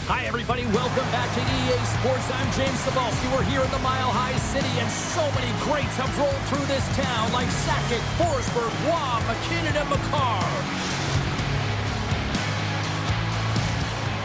Hi, everybody. Welcome back to EA Sports. I'm James Cebulski. We're here in the Mile High City, and so many greats have rolled through this town, like Sakic, Forsberg, Waugh, McKinnon, and Makar.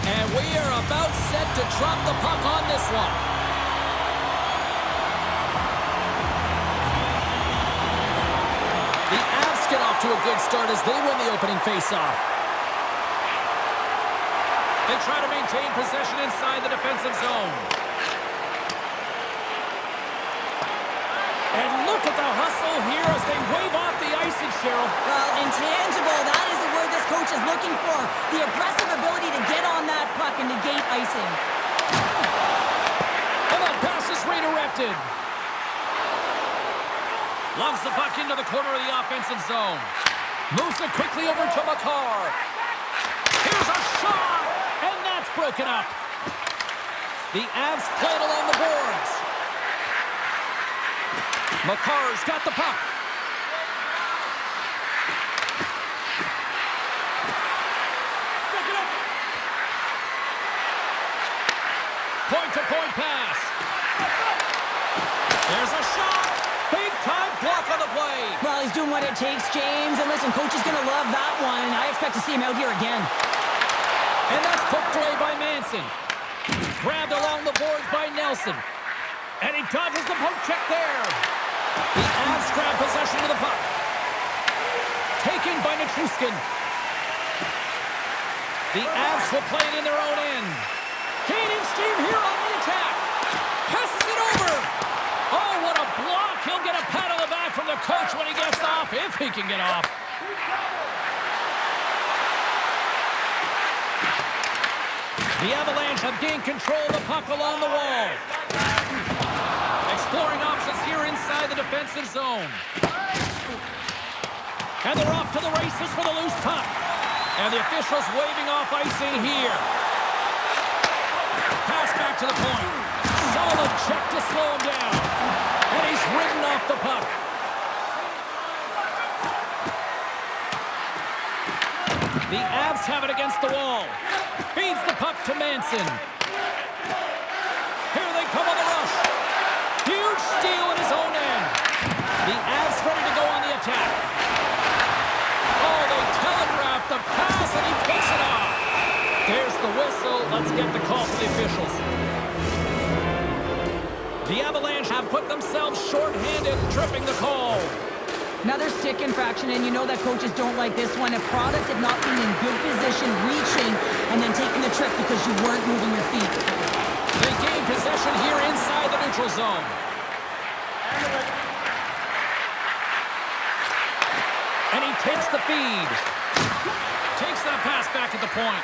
And we are about set to drop the puck on this one. The Avs get off to a good start as they win the opening faceoff. They try to maintain possession inside the defensive zone. And look at the hustle here as they wave off the icing, Cheryl. Well, intangible, that is the word this coach is looking for. The aggressive ability to get on that puck and negate icing. And that pass is redirected. Loves the puck into the corner of the offensive zone. Moves it quickly over to Makar. Here's a shot! And that's broken up. The Avs play it along the boards. Makar's got the puck. Point-to-point pass. There's a shot. Big-time block on the play. Well, he's doing what it takes, James. And listen, coach is going to love that one. I expect to see him out here again. And that's poked away by Manson. Grabbed along the boards by Nelson. And he dodges the poke check there. The Avs grab possession of the puck. Taken by Nichushkin. The Avs will play it in their own end. Gaining steam here on the attack. Passes it over. Oh, what a block. He'll get a pat on the back from the coach when he gets off, if he can get off. The Avalanche have gained control of the puck along the wall. Exploring options here inside the defensive zone. And they're off to the races for the loose puck. And the officials waving off icing here. Pass back to the point. Solid check to slow him down. And he's ridden off the puck. The Avs have it against the wall. Feeds the puck to Manson. Here they come on the rush. Huge steal at his own end. The Avs ready to go on the attack. Oh, they telegraph the pass, and he picks it off. There's the whistle. Let's get the call from the officials. The Avalanche have put themselves short-handed, tripping the call. Another stick infraction, and you know that coaches don't like this one. A product of not being in good position, reaching, and then taking the trick because you weren't moving your feet. They gain possession here inside the neutral zone. And he takes the feed. Takes that pass back at the point.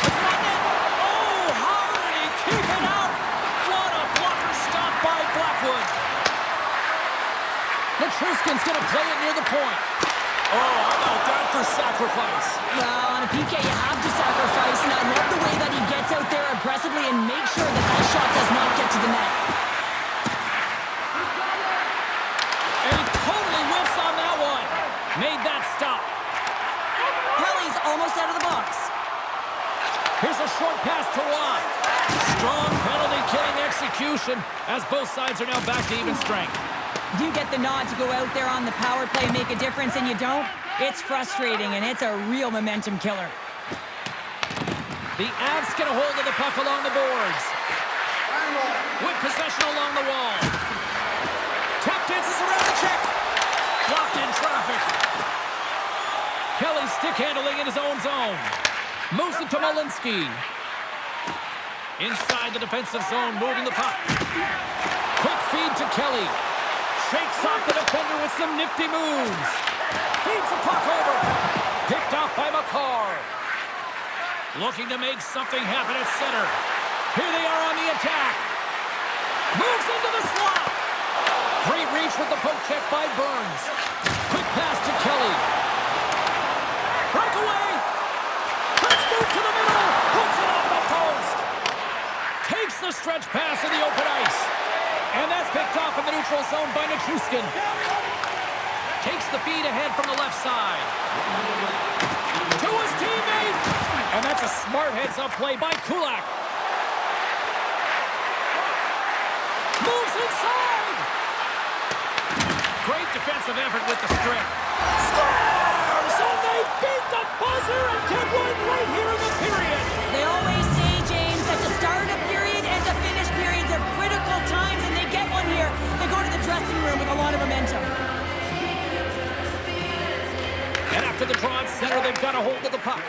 It's not net. Oh, how did he keep it out? What a blocker stop by Blackwood. Nichushkin's going to play it near the point. Oh, how about that for sacrifice? Well, on a PK, you have to sacrifice, and I love the way that he gets out there aggressively and makes sure that that shot does not get to the net. And he totally whiffs on that one. Made that stop. Kelly's almost out of the box. Here's a short pass to Waugh. Strong penalty-killing execution as both sides are now back to even strength. You get the nod to go out there on the power play and make a difference, and you don't. It's frustrating, and it's a real momentum killer. The Avs get a hold of the puck along the boards. With possession along the wall. Tap dances around the check. Blocked in traffic. Kelly stick handling in his own zone. Moves it to Malinsky. Inside the defensive zone, moving the puck. Quick feed to Kelly. Shakes off the defender with some nifty moves. Feeds the puck over. Picked off by Makar. Looking to make something happen at center. Here they are on the attack. Moves into the slot. Great reach with the poke check by Burns. Quick pass to Kelly. Breakaway. Let's move to the middle. Puts it off the post. Takes the stretch pass in the open ice. And that's picked off in the neutral zone by Nichushkin. Takes the feed ahead from the left side. To his teammate. And that's a smart heads-up play by Kulak. Moves inside. Great defensive effort with the strip. Scores! And they beat the buzzer and get one right here in the period. They always say, James, that the start of period and the finish periods are critical times, and they get one here. They go to the dressing room with a lot of momentum. And after the draw at center, they've got a hold of the puck.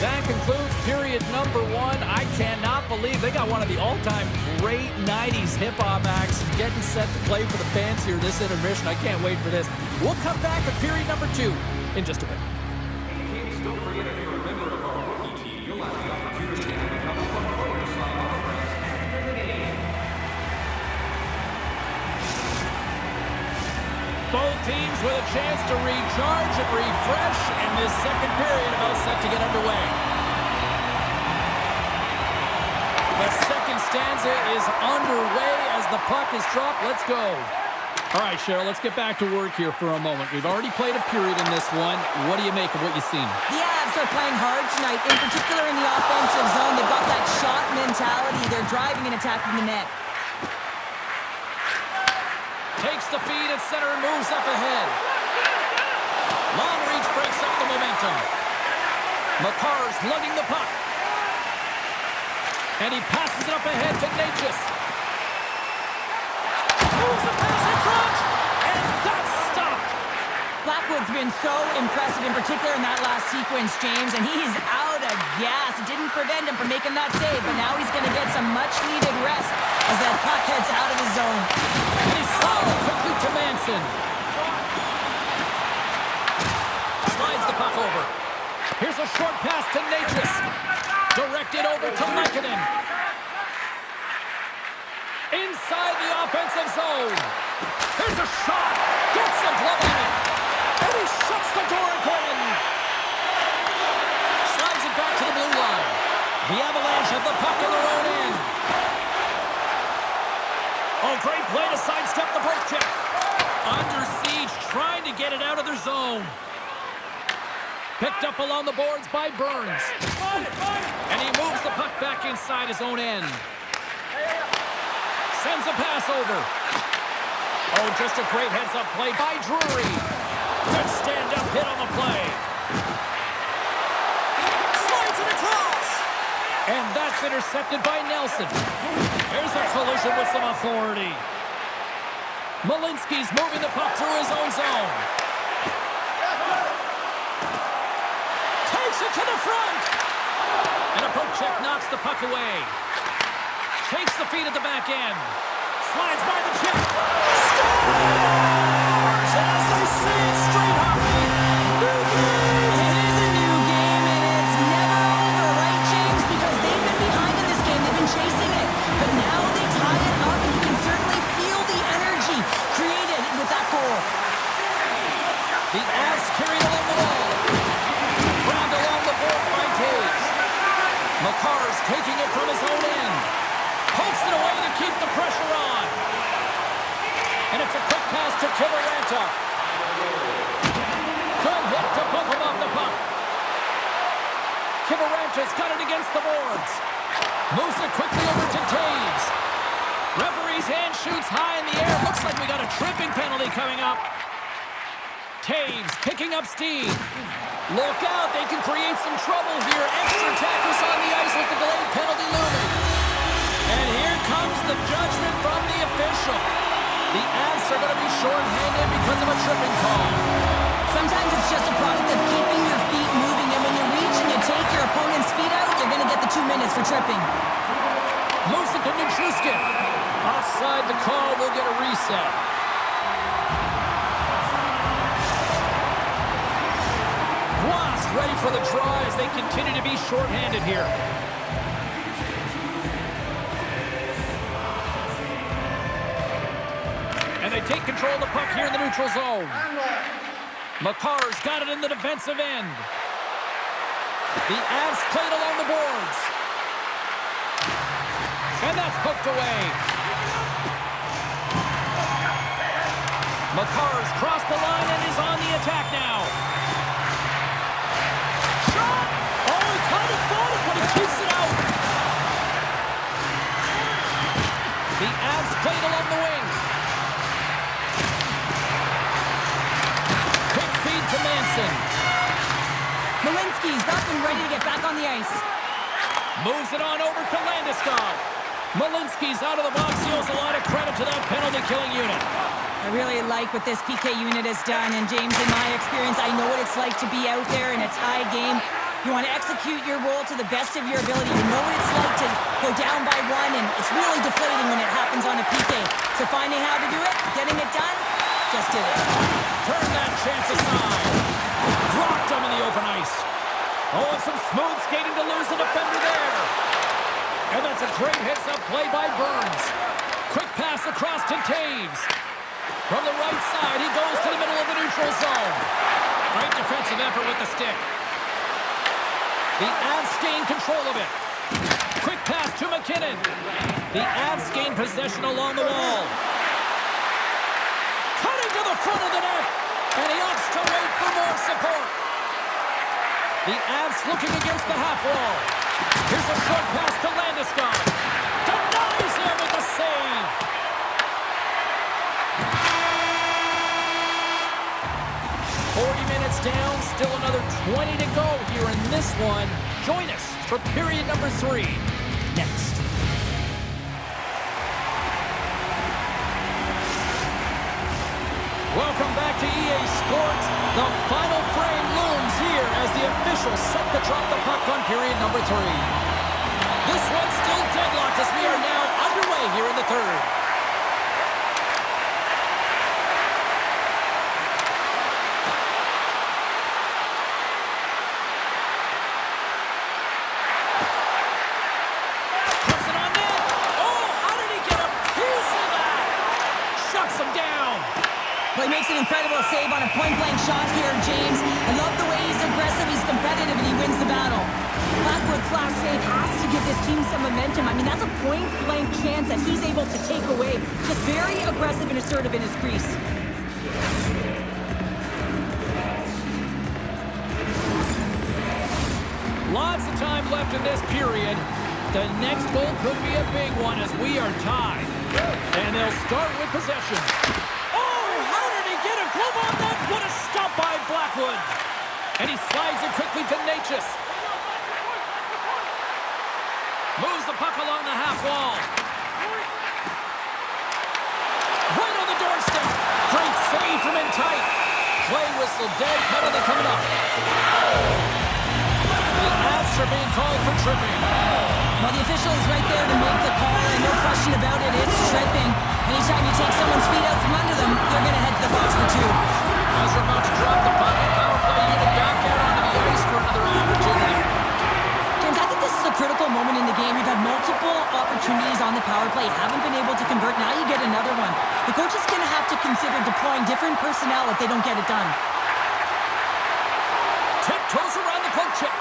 That concludes period number 1. I cannot believe they got one of the all-time great 90s hip-hop acts getting set to play for the fans here this intermission. I can't wait for this. We'll come back with period number 2 in just a bit. Kids, don't forget, if you're a member of our rookie team, you'll have the opportunity to become a supporter sign autographs after the game. Both teams with a chance to recharge and refresh, and this second period about set to get underway. The second stanza is underway as the puck is dropped. Let's go. All right, Cheryl, let's get back to work here for a moment. We've already played a period in this one. What do you make of what you've seen? The Avs are playing hard tonight, in particular in the offensive zone. They've got that shot mentality. They're driving and attacking the net. Takes the feed at center and moves up ahead. Long reach breaks up the momentum. Makar's lugging the puck. And he passes it up ahead to Necas. Moves a pass in front. And that's stopped. Blackwood's been so impressive, in particular in that last sequence, James, and he's out of gas. It didn't prevent him from making that save, but now he's going to get some much-needed rest as that puck heads out of his zone. And he slides it quickly to Manson. Slides the puck over. Here's a short pass to Necas. Directed over to Lehkonen. Inside the offensive zone. There's a shot. Gets the glove on it. And he shuts the door again. Slides it back to the blue line. The Avalanche have the puck in their own end. Oh, great play to sidestep the break check. Under siege, trying to get it out of their zone. Picked up along the boards by Burns. And he moves the puck back inside his own end. Sends a pass over. Oh, just a great heads-up play by Drury. Good stand-up hit on the play. Slides it across. And that's intercepted by Nelson. There's a collision with some authority. Malinsky's moving the puck through his own zone. Takes it to the front. And a poke check knocks the puck away. Takes the feed at the back end. Slides by the check. Scores! And as they say it straight up, new game! It is a new game, and it's never over, right, James? Because they've been behind in this game. They've been chasing it. But now they tie it up, and you can certainly feel the energy created with that goal. The Avs carried along the wall. Grabbed along the board by Taves. Makar's taking it from his own end. Pokes it away to keep the pressure on. And it's a quick pass to Kiviranta. Good hit to bump him off the puck. Kiviranta's got it against the boards. Moves it quickly over to Taves. Referee's hand shoots high in the air. Looks like we got a tripping penalty coming up. Taves picking up steam. Look out, they can create some trouble here. Extra tackles on the ice with the delayed penalty looming. And here comes the judgment from the official. The Avs are going to be shorthanded because of a tripping call. Sometimes it's just a product of keeping your feet moving, and when you reach and you take your opponent's feet out, you're going to get the 2 minutes for tripping. Moves it to Nichushkin. Offside the call, will get a reset. Wasp ready for the draw as they continue to be shorthanded here. And they take control of the puck here in the neutral zone. Makar's got it in the defensive end. The Avs played along the boards. And that's poked away. Makar's crossed the line and is on the attack now. Shot! Oh, he on the ice. Moves it on over to Landeskog. Malinsky's out of the box. He owes a lot of credit to that penalty-killing unit. I really like what this PK unit has done, and James, in my experience, I know what it's like to be out there in a tie game. You want to execute your role to the best of your ability. You know what it's like to go down by one, and it's really deflating when it happens on a PK. So finding how to do it, getting it done, just did it. Turn that chance aside. Dropped him in the open ice. Oh, and some smooth skating to lose the defender there. And that's a great heads-up play by Burns. Quick pass across to Taves. From the right side, he goes to the middle of the neutral zone. Great defensive effort with the stick. The Avs gain control of it. Quick pass to McKinnon. The Avs gain possession along the wall. Cutting to the front of the net. And he opts to wait for more support. The Avs looking against the half wall. Here's a short pass to Landeskog. Denies him with the save. Down, still another 20 to go here in this one. Join us for period number 3 next. Welcome back to EA Sports. The final frame looms here as the officials set to drop the puck on period number 3. This one's still deadlocked as we are now underway here in the third. Well, he makes an incredible save on a point-blank shot here, James. I love the way he's aggressive, he's competitive, and he wins the battle. Blackwood's last save has to give this team some momentum. I mean, that's a point-blank chance that he's able to take away. Just very aggressive and assertive in his crease. Lots of time left in this period. The next goal could be a big one as we are tied. And they'll start with possession. Get a glove on that. What a stop by Blackwood. And he slides it quickly to Necas. Moves the puck along the half wall. Right on the doorstep. Great save from in tight. Play whistle dead. Penalty coming up. The Avs are being called for tripping. Well, the official is right there to make the call, and no question about it, it's tripping. Anytime you take someone's feet out from under them, they're going to head to the box for 2. As we're about to drop the puck, the power play unit back out onto the ice for another opportunity. James, I think this is a critical moment in the game. You've had multiple opportunities on the power play, haven't been able to convert. Now you get another one. The coach is going to have to consider deploying different personnel if they don't get it done. Tiptoes around the poke check.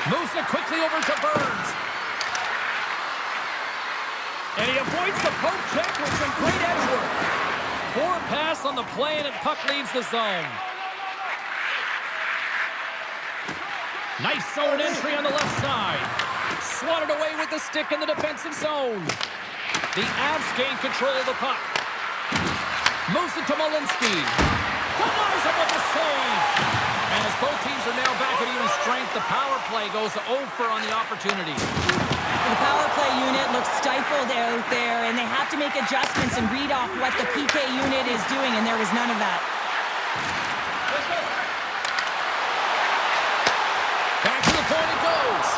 Moves it quickly over to Burns. And he avoids the poke check with some great edge work. Poor pass on the play, and puck leaves the zone. Nice zone entry on the left side. Swatted away with the stick in the defensive zone. The Avs gain control of the puck. Moves it to Malinsky. Denies him with the save. And as both teams are now back at even strength, the power play goes 0 for on the opportunity. The power play unit looks stifled out there, and they have to make adjustments and read off what the PK unit is doing, and there was none of that. Back to the point it goes.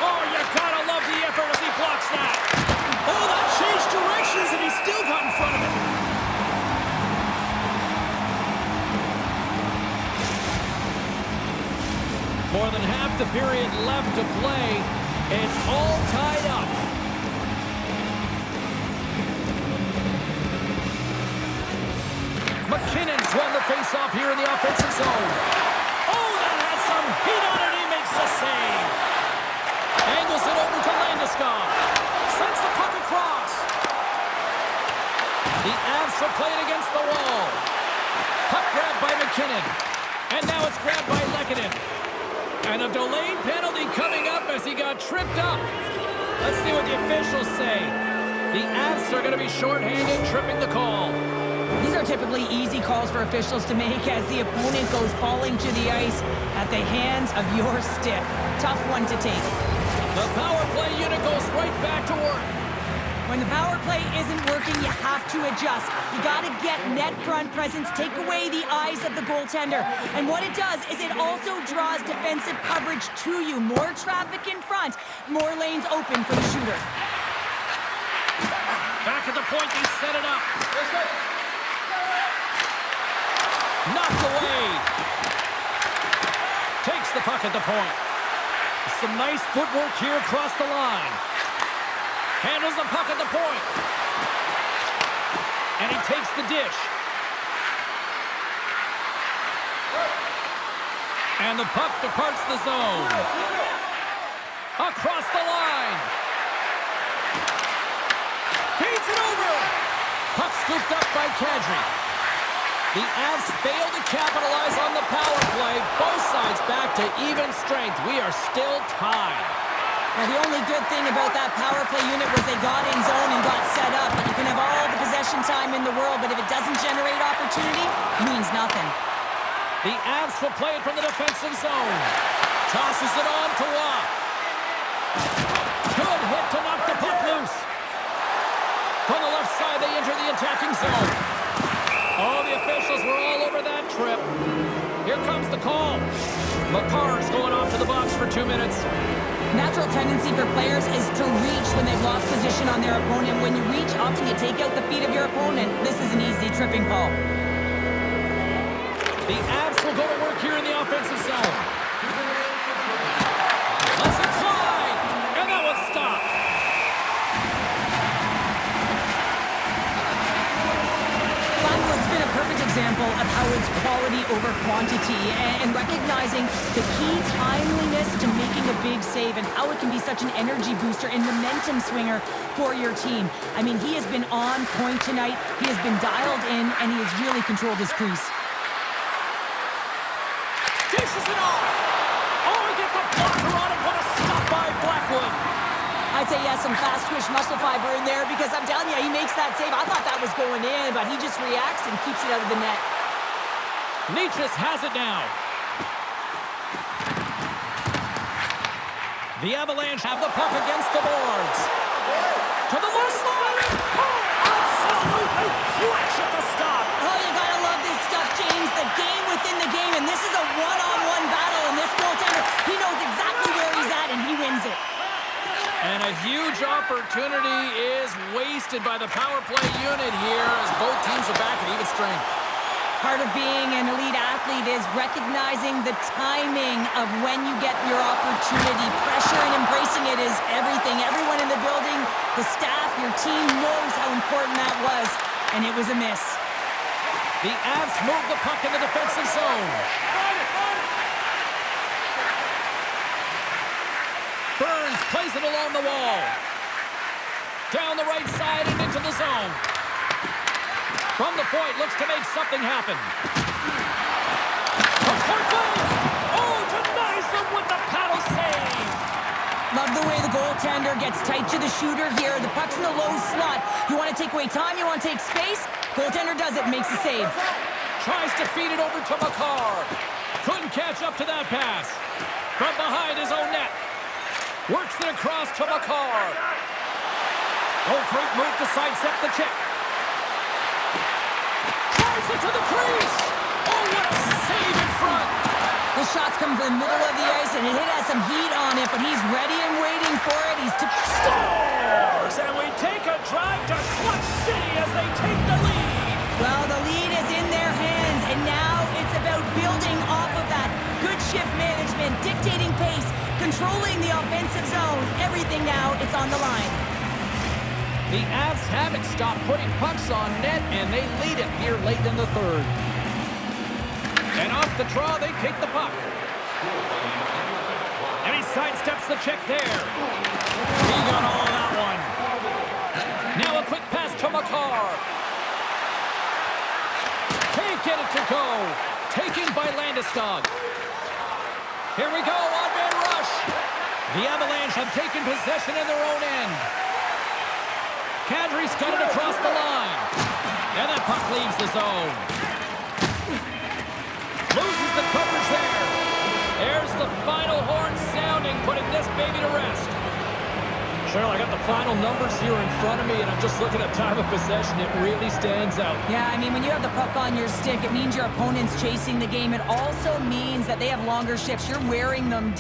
Oh, you gotta love the effort as he blocks that. Oh, that changed directions, and he still got in front of it. More than half the period left to play. It's all tied up. McKinnon's won the faceoff here in the offensive zone. Oh, that has some heat on it. He makes the save. Angles it over to Landeskog. Sends the puck across. The Avs are playing against the wall. Puck grabbed by McKinnon. And now it's grabbed by Lehkonen. And a delayed penalty coming up as he got tripped up. Let's see what the officials say. The Avs are going to be shorthanded, tripping the call. These are typically easy calls for officials to make as the opponent goes falling to the ice at the hands of your stick. Tough one to take. The power play unit goes right back to work. When the power play isn't working, you have to adjust. You got to get net front presence, take away the eyes of the goaltender. And what it does is it also draws defensive coverage to you. More traffic in front, more lanes open for the shooter. Back at the point, they set it up. Knocked away. Takes the puck at the point. Some nice footwork here across the line. Handles the puck at the point. And he takes the dish. And the puck departs the zone. Across the line. Feeds it over. Puck scooped up by Kadri. The Avs fail to capitalize on the power play. Both sides back to even strength. We are still tied. Now, the only good thing about that power play unit was they got in zone and got set up. You can have all the possession time in the world, but if it doesn't generate opportunity, it means nothing. The Avs will play it from the defensive zone. Tosses it on to Waugh. Good hit to knock the puck loose. From the left side, they enter the attacking zone. Oh, the officials were all over that trip. Here comes the call. Makar's going off to the box for 2 minutes. Natural tendency for players is to reach when they've lost position on their opponent. When you reach, often you take out the feet of your opponent. This is an easy tripping call. The Avs will go to work here in the offensive zone. Let's it fly! And that was stopped. Blackwood's been a perfect example of how it's quality over quantity and recognizing the key timeliness to making a big save and how it can be such an energy booster and momentum swinger for your team. I mean, he has been on point tonight. He has been dialed in, and he has really controlled his crease. Dishes it off. Oh, he gets a blocker on it. What a stop by Blackwood. I'd say, yeah, some fast twitch muscle fiber in there because I'm telling you, he makes that save. I thought that was going in, but he just reacts and keeps it out of the net. Necas has it now. The Avalanche have the puck against the boards. To the loose line. Oh, absolutely flash at the stop. Oh, you gotta love this stuff, James. The game within the game, and this is a one-on-one battle, and this goaltender, he knows exactly where he's at, and he wins it. And a huge opportunity is wasted by the power play unit here as both teams are back at even strength. Part of being an elite athlete is recognizing the timing of when you get your opportunity. Pressure and embracing it is everything. Everyone in the building, the staff, your team knows how important that was, and it was a miss. The Avs move the puck in the defensive zone. Burns plays it along the wall. Down the right side and into the zone. From the point, looks to make something happen. From point blank! Oh, denies him with the paddle save! Love the way the goaltender gets tight to the shooter here. The puck's in the low slot. You want to take away time, you want to take space. Goaltender does it, makes the save. Tries to feed it over to Makar. Couldn't catch up to that pass. From behind his own net. Works it across to Makar. Oh, great move to sidestep the check. Drives it to the crease. Oh, what a save in front. The shots come from the middle of the ice, and it has some heat on it, but he's ready and waiting for it. He's scores, and we take a drive to Clutch City as they take the lead. Well, the lead is in their hands, and now it's about building off of that. Good shift management, dictating pace, controlling the offensive zone. Everything now, it's on the line. The Avs haven't stopped putting pucks on net, and they lead it here late in the third. And off the draw, they take the puck. And he sidesteps the check there. He got all of that one. Now a quick pass to Makar. Can't get it to go. Taken by Landeskog. Here we go, odd-man rush. The Avalanche have taken possession in their own end. Kadri's got it across the line. And that puck leaves the zone. Loses the coverage there. There's the final horn sounding, putting this baby to rest. Cheryl, I got the final numbers here in front of me, and I'm just looking at time of possession. It really stands out. Yeah, I mean, when you have the puck on your stick, it means your opponent's chasing the game. It also means that they have longer shifts. You're wearing them